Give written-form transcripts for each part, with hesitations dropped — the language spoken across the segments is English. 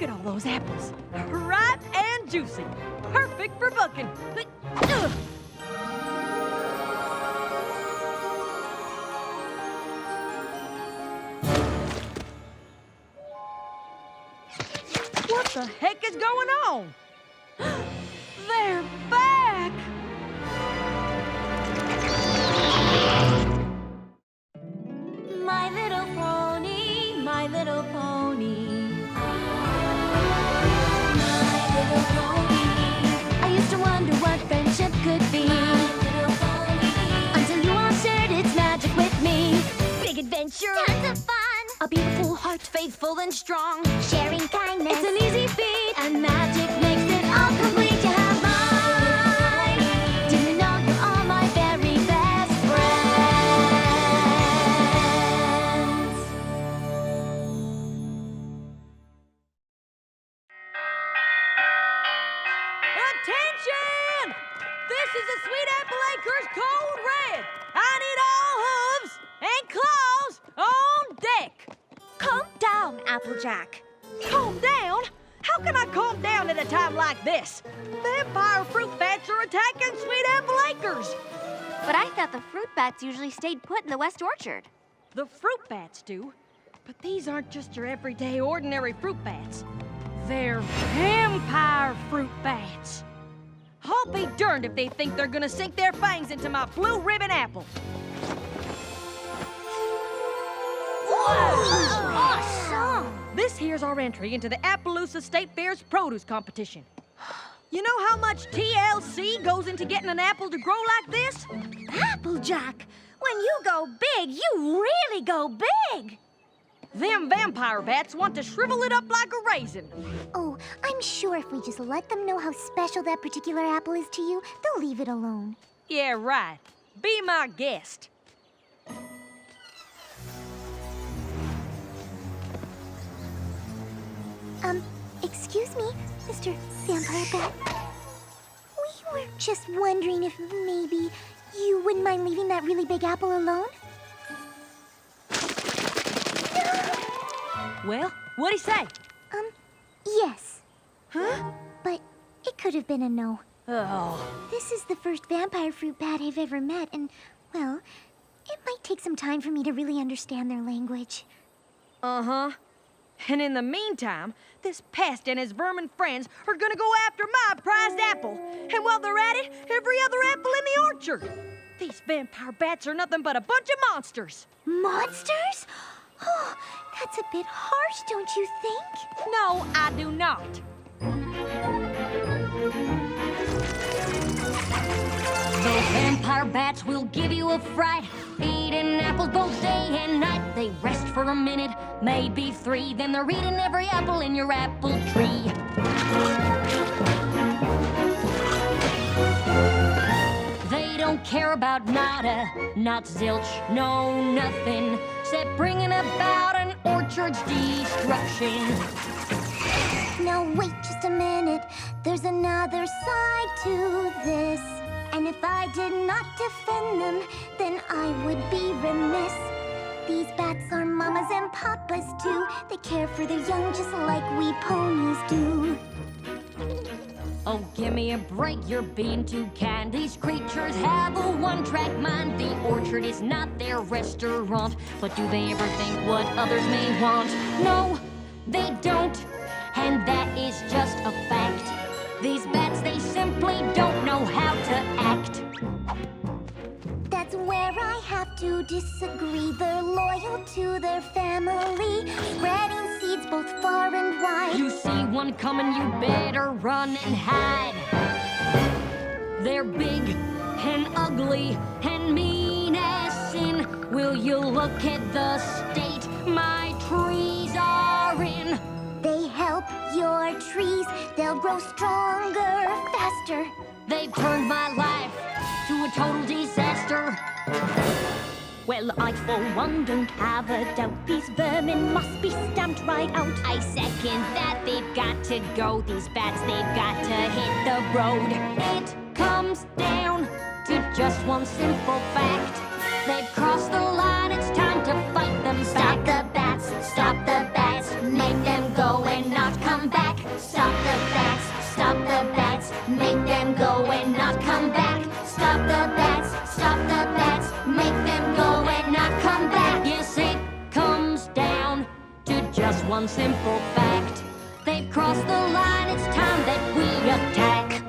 Look at all those apples. Ripe and juicy. Perfect for bucking. Ugh. What the heck is going on? They're back! My little pony, my little pony. My little pony. I used to wonder what friendship could be. My little pony. Until you all shared its magic with me. Big adventure. Tons of fun. A beautiful heart, faithful and strong. Sharing kindness. It's an easy feat. And magic makes it all complete. You have mine. Do you know you're all my very best friends? Attention! This is the Sweet Apple Acres Code Red. I need all hooves and claws on deck. Calm down, Applejack. Calm down? How can I calm down at a time like this? Vampire fruit bats are attacking Sweet Apple Acres. But I thought the fruit bats usually stayed put in the West Orchard. The fruit bats do, but these aren't just your everyday ordinary fruit bats. They're vampire fruit bats. I'll be darned if they think they're gonna sink their fangs into my blue ribbon apple. Awesome! This here's our entry into the Appaloosa State Fair's produce competition. You know how much TLC goes into getting an apple to grow like this? Applejack, when you go big, you really go big. Them vampire bats want to shrivel it up like a raisin. Oh, I'm sure if we just let them know how special that particular apple is to you, they'll leave it alone. Yeah, right. Be my guest. Excuse me, Mr. Vampire Bat. We were just wondering if maybe you wouldn't mind leaving that really big apple alone? Well, what'd he say? Yes. Huh? But it could have been a no. Oh. This is the first vampire fruit bat I've ever met, and, well, it might take some time for me to really understand their language. Uh-huh. And in the meantime, this pest and his vermin friends are gonna go after my prized apple. And while they're at it, every other apple in the orchard. These vampire bats are nothing but a bunch of monsters. Monsters? Oh, that's a bit harsh, don't you think? No, I do not. Those vampire bats will give you a fright. Eating apples both day and night. They rest for a minute, maybe 3. Then they're eating every apple in your apple tree. They don't care about nada, not zilch, no nothing, except bringing about an orchard's destruction. Now wait just a minute, there's another side to this. And if I did not defend them, then I would be remiss. These bats are mamas and papas too. They care for their young just like we ponies do. Oh, give me a break, you're being too kind. These creatures have a one-track mind. The orchard is not their restaurant. But do they ever think what others may want? No, they don't. And that is just a fact. These bats, they simply don't know how to act. That's where I have to disagree. They're loyal to their family, spreading seeds both far and wide. You see one coming, you better run and hide. They're big and ugly and mean as sin. Will you look at the state my trees are in? They help your trees, they'll grow stronger, faster. They've turned my life to a total disaster. Well, I for one don't have a doubt. These vermin must be stamped right out. I second that, they've got to go. These bats, they've got to hit the road. It comes down to just one simple fact. They've crossed the line, it's time to fight them back. Stop the bats, make them go and not come back. just one simple fact. They've crossed the line, it's time that we attack.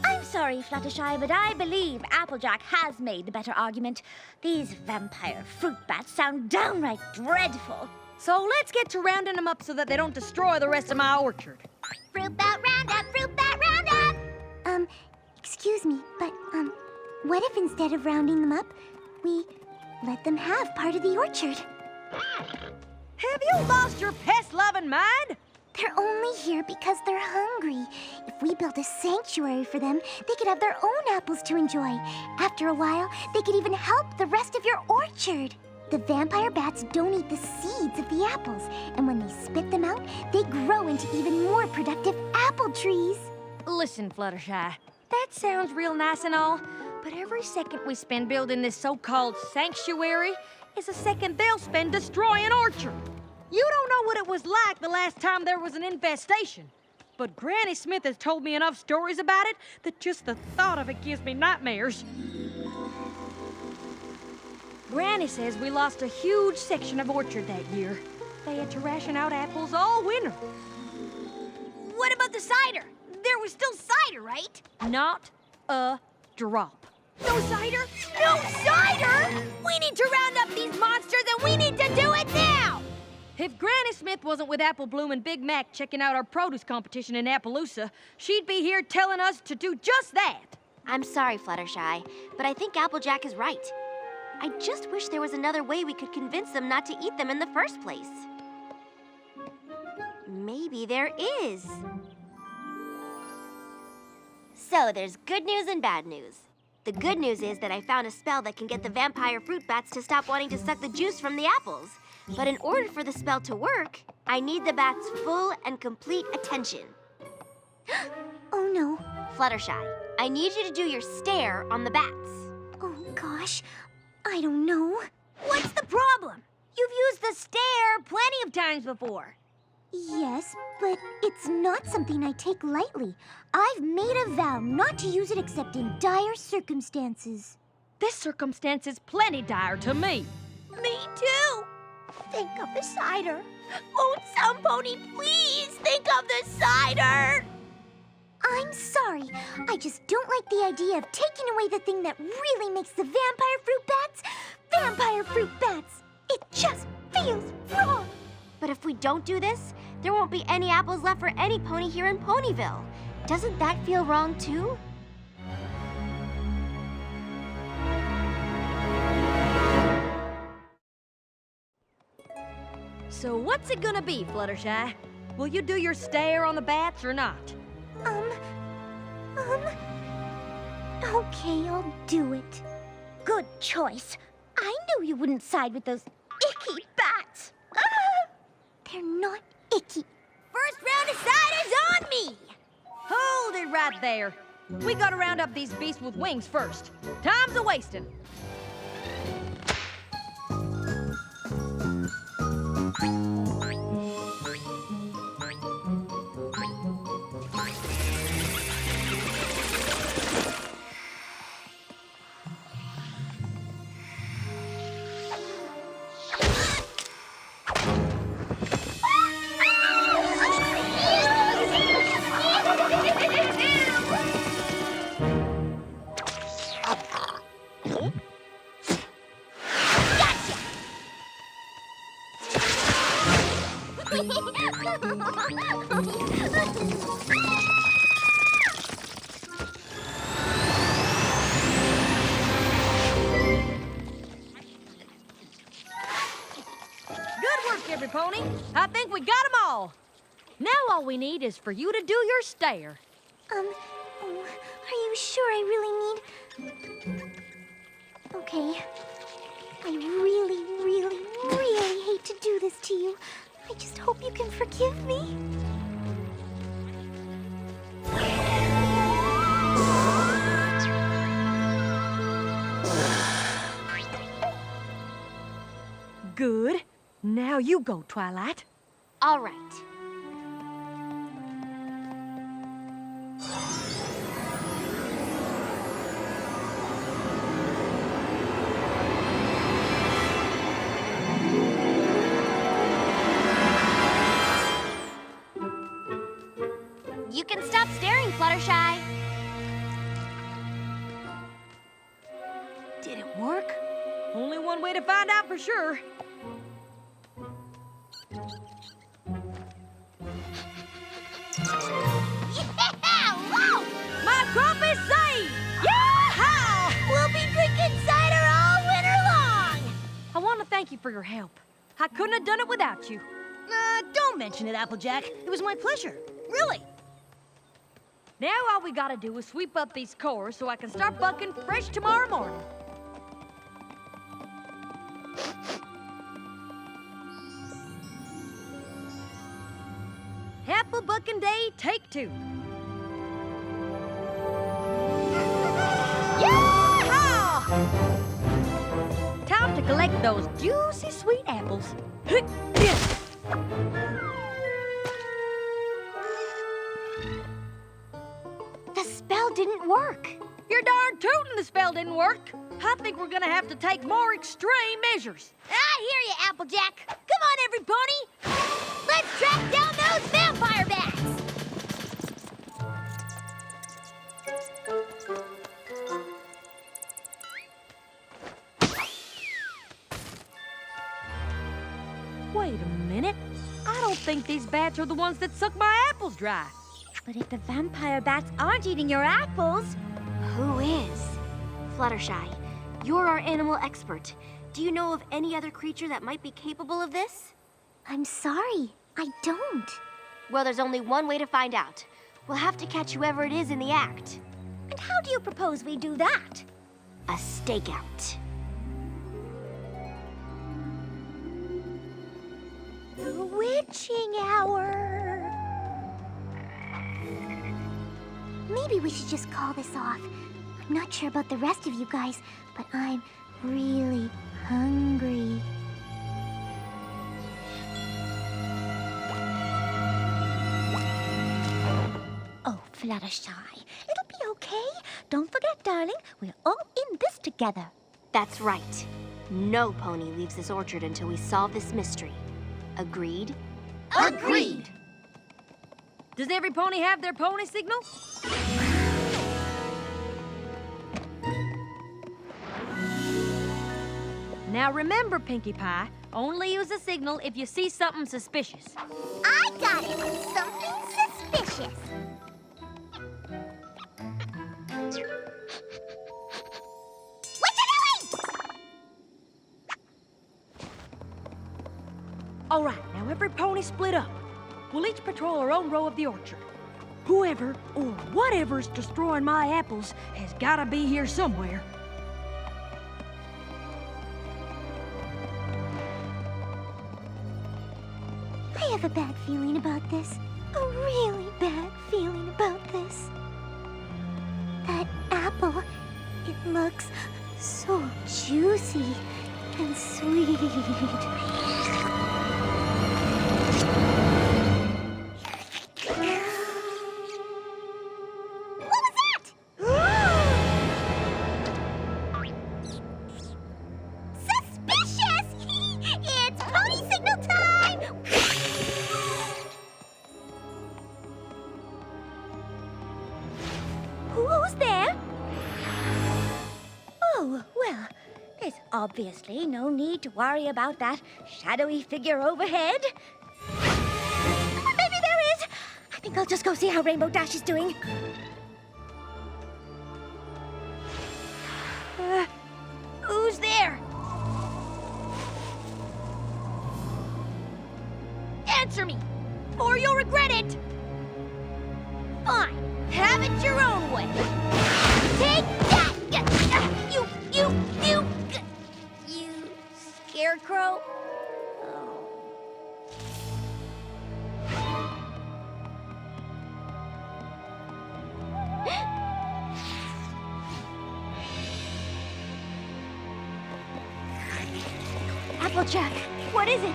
I'm sorry, Fluttershy, but I believe Applejack has made the better argument. These vampire fruit bats sound downright dreadful. So let's get to rounding them up so that they don't destroy the rest of my orchard. Fruit bat roundup, fruit bat roundup! Excuse me, but, what if instead of rounding them up, we let them have part of the orchard? Have you lost your pest-loving mind? They're only here because they're hungry. If we built a sanctuary for them, they could have their own apples to enjoy. After a while, they could even help the rest of your orchard. The vampire bats don't eat the seeds of the apples, and when they spit them out, they grow into even more productive apple trees. Listen, Fluttershy, that sounds real nice and all, but every second we spend building this so-called sanctuary is a second they'll spend destroying an orchard. You don't know what it was like the last time there was an infestation, but Granny Smith has told me enough stories about it that just the thought of it gives me nightmares. Granny says we lost a huge section of orchard that year. They had to ration out apples all winter. What about the cider? There was still cider, right? Not a drop. No cider? No cider? We need to round up these monsters and we need to do it now! If Granny Smith wasn't with Apple Bloom and Big Mac checking out our produce competition in Appaloosa, she'd be here telling us to do just that. I'm sorry, Fluttershy, but I think Applejack is right. I just wish there was another way we could convince them not to eat them in the first place. Maybe there is. So there's good news and bad news. The good news is that I found a spell that can get the vampire fruit bats to stop wanting to suck the juice from the apples. But in order for the spell to work, I need the bats' full and complete attention. Oh no. Fluttershy, I need you to do your stare on the bats. Oh gosh, I don't know. What's the problem? You've used the stare plenty of times before. Yes, but it's not something I take lightly. I've made a vow not to use it except in dire circumstances. This circumstance is plenty dire to me. Me too. Think of the cider. Won't some pony please think of the cider? I'm sorry. I just don't like the idea of taking away the thing that really makes the vampire fruit bats vampire fruit bats. It just feels wrong. But if we don't do this, there won't be any apples left for any pony here in Ponyville. Doesn't that feel wrong too? So what's it gonna be, Fluttershy? Will you do your stare on the bats or not? Okay, I'll do it. Good choice. I knew you wouldn't side with those icky bats. They're not icky. First round of cider's on me. Hold it right there. We gotta round up these beasts with wings first. Time's a-wasting. Everypony. I think we got them all. Now all we need is for you to do your stare. Are you sure I really need... Okay. I really, really, really hate to do this to you. I just hope you can forgive me. Good. Now you go, Twilight. All right. can stop staring, Fluttershy. Did it work? Only one way to find out for sure. Yeah! Whoa! My crop is saved! Yeah! We'll be drinking cider all winter long! I want to thank you for your help. I couldn't have done it without you. Don't mention it, Applejack. It was my pleasure. Really. Now all we gotta do is sweep up these cores so I can start bucking fresh tomorrow morning. Apple bucking day, take 2. Yeah! Time to collect those juicy sweet apples. The spell didn't work. You're darn tootin' the spell didn't work. I think we're gonna have to take more extreme measures. I hear you, Applejack. Come on, everypony. Let's track down those vampire bats. Wait a minute. I don't think these bats are the ones that suck my apples dry. But if the vampire bats aren't eating your apples, Who is? Fluttershy, you're our animal expert. Do you know of any other creature that might be capable of this? I'm sorry, I don't. Well, there's only one way to find out. We'll have to catch whoever it is in the act. and how do you propose we do that? A stakeout. The witching hour. Maybe we should just call this off. I'm not sure about the rest of you guys, but I'm really hungry. Oh, Fluttershy, it'll be okay. Don't forget, darling, we're all in this together. That's right. No pony leaves this orchard until we solve this mystery. Agreed? Agreed! Does every pony have their pony signal? Now remember, Pinkie Pie, only use a signal if you see something suspicious. I got it! Something suspicious. What you doing? All right, now every pony split up. We'll each patrol our own row of the orchard. Whoever or whatever's destroying my apples has gotta be here somewhere. I have a bad feeling about this. A really bad feeling about this. That apple, it looks so juicy and sweet. What was that? Suspicious! It's pony signal time! Who's there? Oh, well, there's obviously no need to worry about that shadowy figure overhead. Maybe there is. I think I'll just go see how Rainbow Dash is doing. Who's there? Answer me, or you'll regret it. Fine, have it your own way. Take that! You scarecrow. Applejack, what is it?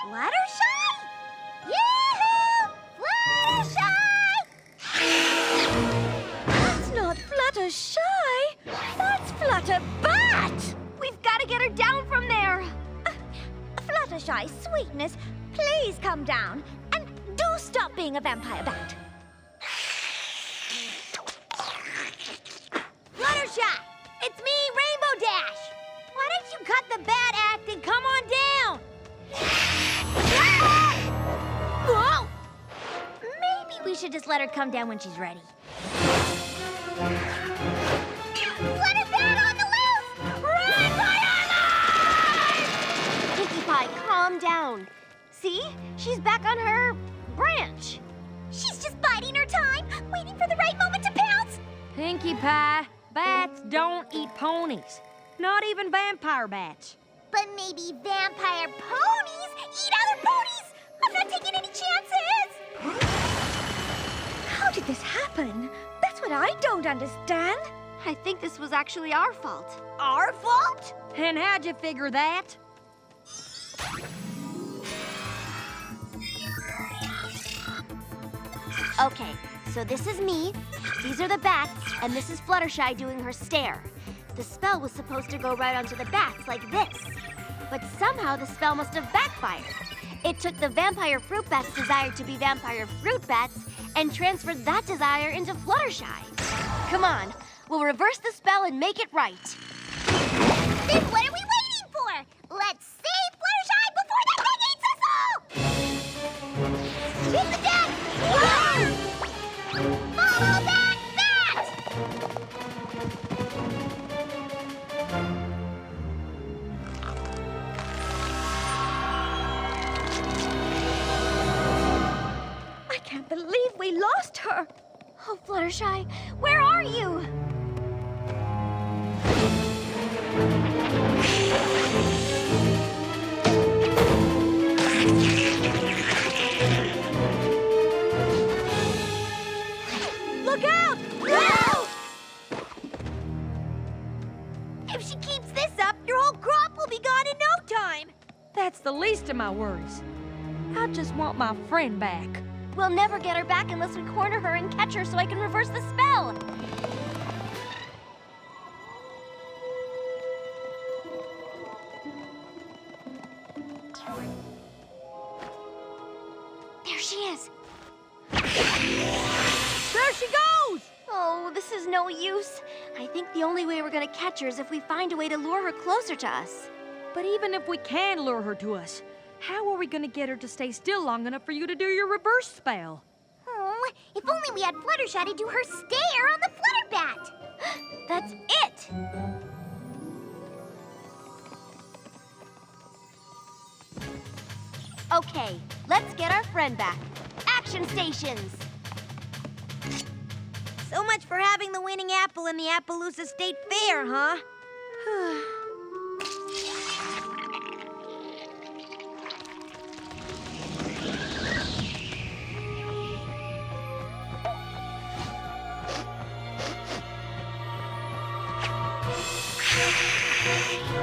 Fluttershy? Yoo-hoo! get her down from there. Fluttershy, sweetness, please come down. And do stop being a vampire bat. Fluttershy, it's me, Rainbow Dash. Why don't you cut the bad act and come on down? Whoa! Maybe we should just let her come down when she's ready. Flutter bat on the loose! Run for your life! Pinkie Pie, calm down. See? She's back on her branch. She's just biding her time, waiting for the right moment to pounce. Pinkie Pie, bats don't eat ponies. Not even vampire bats. But maybe vampire ponies eat other ponies! I'm not taking any chances! How did this happen? That's what I don't understand. I think this was actually our fault. Our fault? And how'd you figure that? Okay, so this is me, these are the bats, and this is Fluttershy doing her stare. The spell was supposed to go right onto the bats like this. But somehow the spell must have backfired. It took the vampire fruit bat's desire to be vampire fruit bats and transferred that desire into Fluttershy. Come on, we'll reverse the spell and make it right. Then what are we waiting for? Let's save Fluttershy before that thing eats us all! Hit the deck! Follow that bat! I can't believe we lost her. Oh, Fluttershy, where are you? Look out! No! If she keeps this up, your whole crop will be gone in no time. That's the least of my worries. I just want my friend back. We'll never get her back unless we corner her and catch her so I can reverse the spell. There she is. There she goes! Oh, this is no use. I think the only way we're gonna catch her is if we find a way to lure her closer to us. But even if we can lure her to us, how are we gonna get her to stay still long enough for you to do your reverse spell? Oh, if only we had Fluttershy to do her stare on the flutter bat! That's it! Okay, let's get our friend back. Action stations! So much for having the winning apple in the Appaloosa State Fair, huh?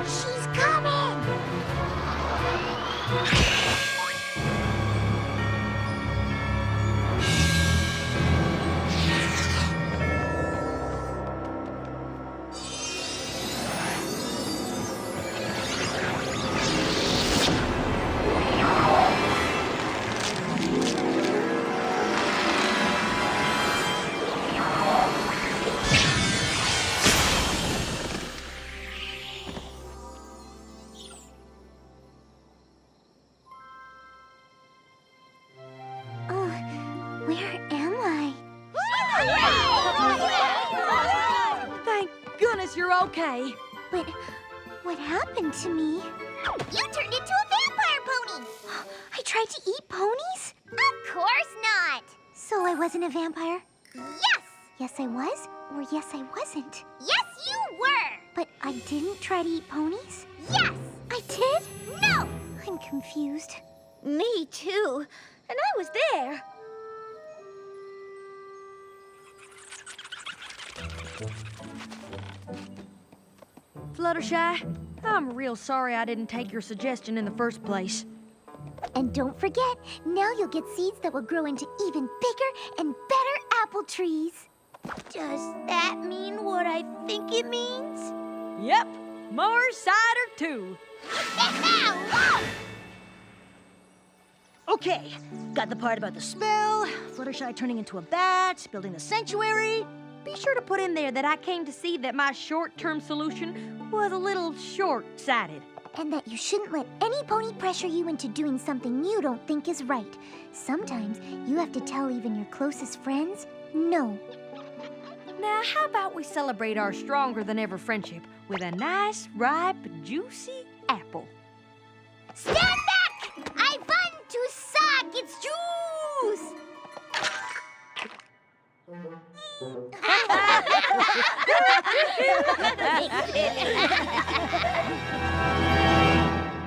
She's coming! Where am I? Thank goodness you're okay. But what happened to me? You turned into a vampire pony! I tried to eat ponies? Of course not! So I wasn't a vampire? Yes! Yes, I was? Or yes, I wasn't? Yes, you were! But I didn't try to eat ponies? Yes! I did? No! I'm confused. Me too. And I was there. Fluttershy, I'm real sorry I didn't take your suggestion in the first place. And don't forget, now you'll get seeds that will grow into even bigger and better apple trees. Does that mean what I think it means? Yep, More cider, too. Okay, got the part about the spell, Fluttershy turning into a bat, building the sanctuary. Be sure to put in there that I came to see that my short-term solution was a little short-sighted. And that you shouldn't let any pony pressure you into doing something you don't think is right. Sometimes you have to tell even your closest friends no. Now, how about we celebrate our stronger-than-ever friendship with a nice, ripe, juicy apple? Stand back! I want to suck its juice!